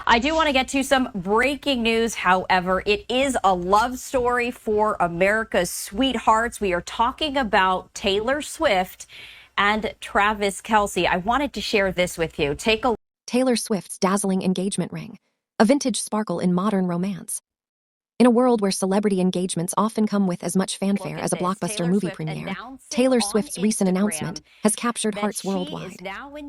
I do want to get to some breaking news. However, it is a love story for America's sweethearts. We are talking about Taylor Swift and Travis Kelce. I wanted to share this with you. Take a Taylor Swift's dazzling engagement ring, a vintage sparkle in modern romance. In a world where celebrity engagements often come with as much fanfare as a blockbuster movie premiere, Taylor Swift's recent announcement has captured hearts worldwide.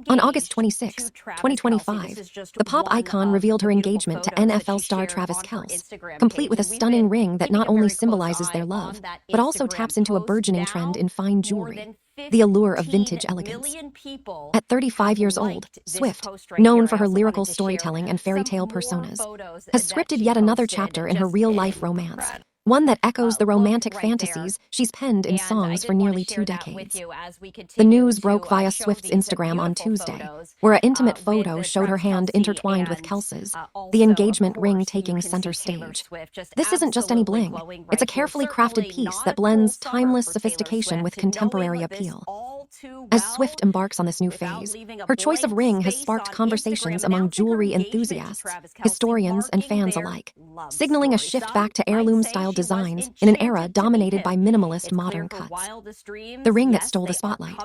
On August 26, 2025, the pop icon revealed her engagement to NFL star Travis Kelce, complete with a stunning ring that not only symbolizes their love, but also taps into a burgeoning trend in fine jewelry, the allure of vintage elegance. At 35 years old, Swift, known for her lyrical storytelling and fairy tale personas, has scripted yet another chapter in her real-life romance, one that echoes the romantic fantasies she's penned in songs for nearly 2 decades. The news broke via Swift's Instagram on Tuesday, where an intimate photo showed her hand intertwined with Kelce's, the engagement ring taking center stage. This isn't just any bling, it's a carefully crafted piece that blends timeless sophistication with contemporary appeal. As Swift embarks on this new phase, her choice of ring has sparked conversations among jewelry enthusiasts, historians, and fans alike, signaling a shift back to heirloom-style designs in an era dominated by minimalist modern cuts. The ring that stole the spotlight.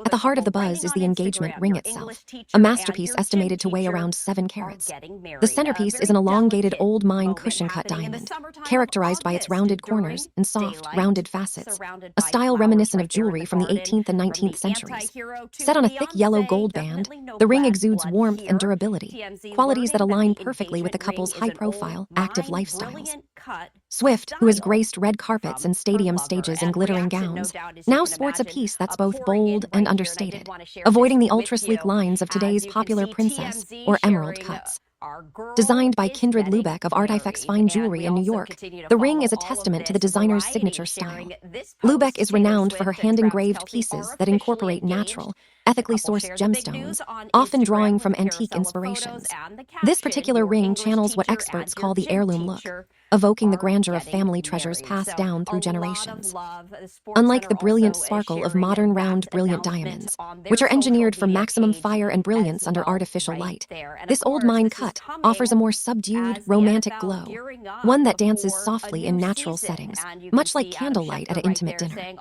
At the heart of the buzz is the engagement ring itself, a masterpiece estimated to weigh around 7 carats. The centerpiece is an elongated old mine cushion-cut diamond, characterized by its rounded corners and soft, rounded facets, a style reminiscent of jewelry from the 18th and 19th centuries. Set on a thick yellow gold band, the ring exudes warmth and durability, qualities that align perfectly with the couple's high-profile, active lifestyles. Swift, who has graced red carpets and stadium stages in glittering gowns, now sports a piece that's both bold and understated, avoiding the ultra-sleek lines of today's popular princess or emerald cuts. Designed by Kindred Lubeck of Artifacts Fine Jewelry in New York, the ring is a testament to the designer's signature style. Lubeck is renowned for her hand-engraved pieces that incorporate natural, ethically sourced gemstones, often drawing from antique inspirations. This particular ring channels what experts call the heirloom look, evoking the grandeur of family treasures passed down through generations. Unlike the brilliant sparkle of modern round brilliant diamonds, which are engineered for maximum fire and brilliance under artificial light, this old mine cut offers a more subdued, romantic glow, one that dances softly in natural settings, much like candlelight at an intimate dinner.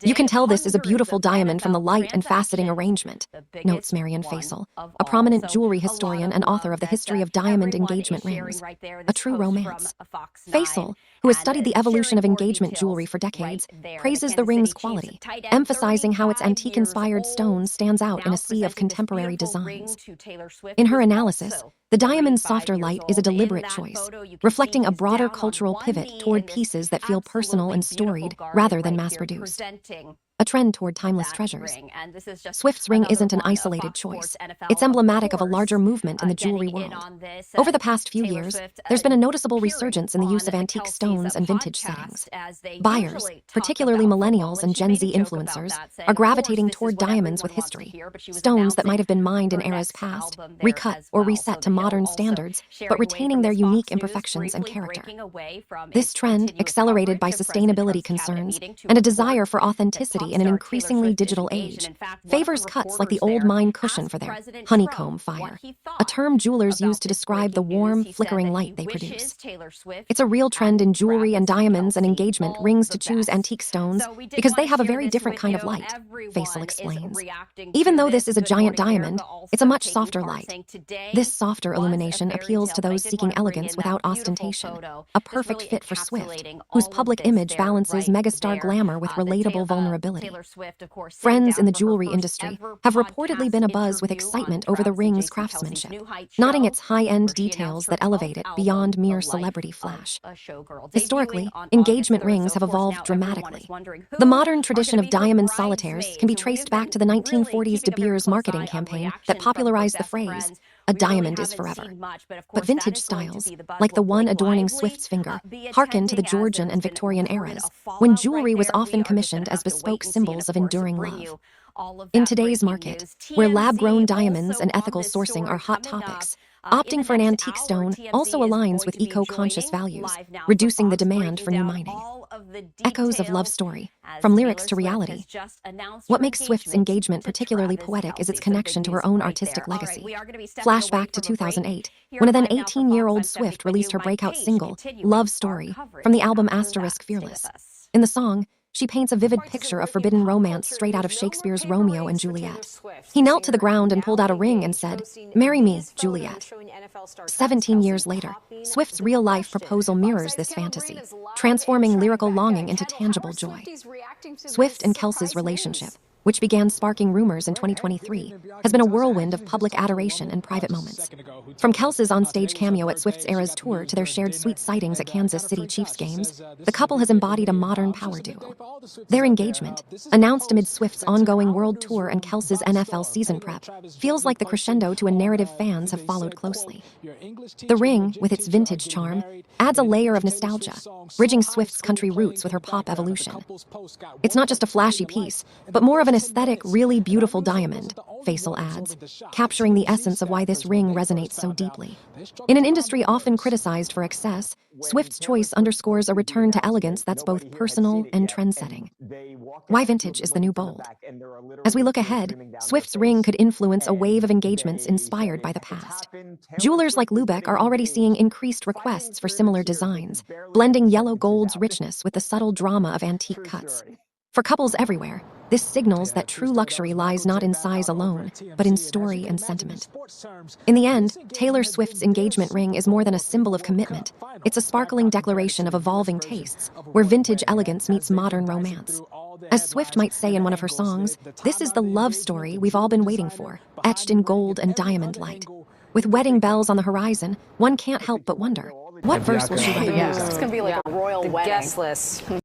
You can tell this is a beautiful diamond from the light and faceting arrangement, notes Marian Faisal, a prominent jewelry historian and author of The History of Diamond Engagement Rings, a true romance. Faisal, who has studied the evolution of engagement jewelry for decades, praises the ring's quality, emphasizing how its antique-inspired stone stands out in a sea of contemporary designs. In her analysis, the diamond's softer light is a deliberate choice, reflecting a broader cultural pivot toward pieces that feel personal and storied rather than mass-produced. A trend toward timeless treasures. Swift's ring isn't an isolated choice. It's emblematic of a larger movement in the jewelry world. Over the past few years, there's been a noticeable resurgence in the use of antique stones and vintage settings. Buyers, particularly millennials and Gen Z influencers, are gravitating toward diamonds with history, stones that might have been mined in eras past, recut or reset to modern standards, but retaining their unique imperfections and character. This trend, accelerated by sustainability concerns and a desire for authenticity in an increasingly digital age, favors cuts like the old mine cushion for their honeycomb fire, a term jewelers use to describe the warm, flickering light they produce. It's a real trend in jewelry and diamonds and engagement rings to choose antique stones because they have a very different kind of light, Faisal explains. Even though this is a giant diamond, it's a much softer light. This softer illumination appeals to those seeking elegance without ostentation, a perfect fit for Swift, whose public image balances megastar glamour with relatable vulnerability. Friends in the jewelry industry have reportedly been abuzz with excitement over the ring's craftsmanship, noting its high-end details that elevate it beyond mere celebrity flash. Historically, engagement rings have evolved dramatically. The modern tradition of diamond solitaires can be traced back to the 1940s De Beers marketing campaign that popularized the phrase, "A diamond is forever." But vintage styles, like the one adorning Swift's finger, harken to the Georgian and Victorian eras, when jewelry was often commissioned as bespoke symbols of enduring love. In today's market, where lab-grown diamonds and ethical sourcing are hot topics, Opting for an antique stone also aligns with eco-conscious values, reducing the demand for new mining. Echoes of love story, from lyrics to reality. What makes Swift's engagement particularly poetic is its connection to her own artistic legacy. Flashback to 2008, when a then 18-year-old Swift released her breakout single, Love Story, from the album *Fearless. In the song, she paints a vivid picture of forbidden romance straight out of Shakespeare's Romeo and Juliet. He knelt to the ground and pulled out a ring and said, "Marry me, Juliet." 17 years later, Swift's real-life proposal mirrors this fantasy, transforming lyrical longing into tangible joy. Swift and Kelsey's relationship, which began sparking rumors in 2023, has been a whirlwind of public adoration and private moments. From Kelsey's on-stage cameo at Swift's Eras tour to their shared sweet sightings at Kansas City Chiefs games, the couple has embodied a modern power duo. Their engagement, announced amid Swift's ongoing world tour and Kelsey's NFL season prep, feels like the crescendo to a narrative fans have followed closely. The ring, with its vintage charm, adds a layer of nostalgia, bridging Swift's country roots with her pop evolution. It's not just a flashy piece, but more of an aesthetic, really beautiful diamond, Faisal adds, capturing the essence of why this ring resonates so deeply. In an industry often criticized for excess, Swift's choice underscores a return to elegance that's both personal and trend-setting. Why vintage is the new bold? As we look ahead, Swift's ring could influence a wave of engagements inspired by the past. Jewelers like Lubeck are already seeing increased requests for similar designs, blending yellow gold's richness with the subtle drama of antique cuts. For couples everywhere, this signals that true luxury lies not in size alone, but in story and sentiment. In the end, Taylor Swift's engagement ring is more than a symbol of commitment. It's a sparkling declaration of evolving tastes, where vintage elegance meets modern romance. As Swift might say in one of her songs, this is the love story we've all been waiting for, etched in gold and diamond light. With wedding bells on the horizon, one can't help but wonder, what verse will she write? Yeah, it's going to be like a royal wedding. Guest list.